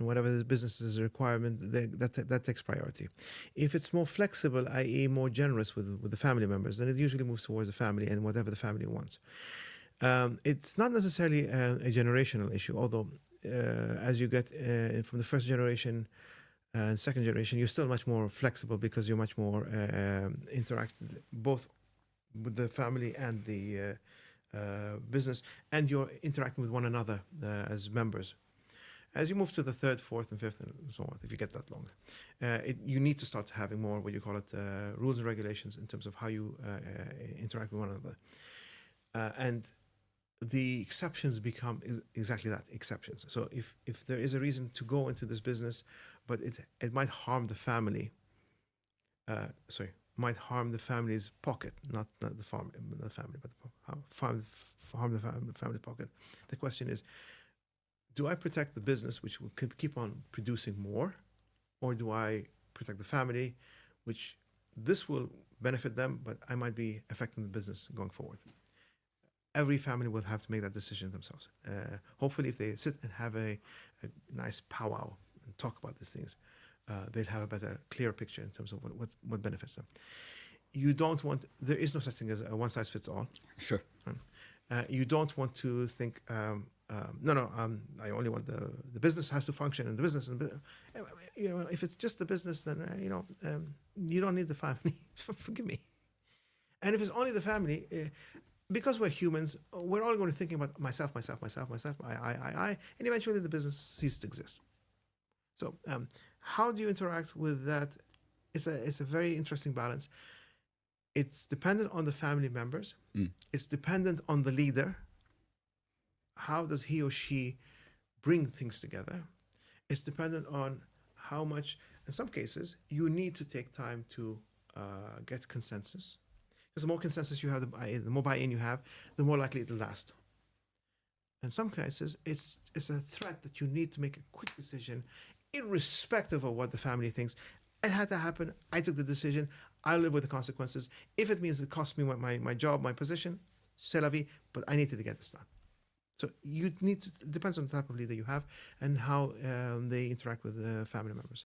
and whatever the business is a requirement, that takes priority. If it's more flexible, i.e., more generous with the family members, then it usually moves towards the family and whatever the family wants. It's not necessarily a generational issue, although as you get from the first generation and second generation, you're still much more flexible because you're much more interacted both with the family and the business, and you're interacting with one another as members. As you move to the third, fourth, and fifth, and so on, if you get that long, you need to start having more what you call it rules and regulations in terms of how you interact with one another. And the exceptions become exactly that, exceptions. So if there is a reason to go into this business, but it might harm the family, might harm the family's pocket, not the family, but harm the family's pocket. The question is, do I protect the business, which will keep on producing more, or do I protect the family, which this will benefit them, but I might be affecting the business going forward? Every family will have to make that decision themselves. Hopefully, if they sit and have a nice powwow and talk about these things, they'll have a better, clearer picture in terms of what benefits them. You don't want, there is no such thing as a one size fits all. Sure. You don't want to think, I only want the business has to function, and the business, if it's just the business, then you don't need the family. Forgive me. And if it's only the family, because we're humans, we're all going to thinking about myself, I, and eventually the business ceases to exist. So, how do you interact with that? It's a very interesting balance. It's dependent on the family members. It's dependent on the leader. How does he or she bring things together? It's dependent on how much, in some cases, you need to take time to get consensus. Because the more consensus you have, the more buy-in you have, the more likely it'll last. In some cases, it's a threat that you need to make a quick decision, irrespective of what the family thinks. It had to happen. I took the decision. I live with the consequences. If it means it costs me my job, my position, c'est la vie, but I need to get this done. So you need to, it depends on the type of leader you have and how they interact with the family members.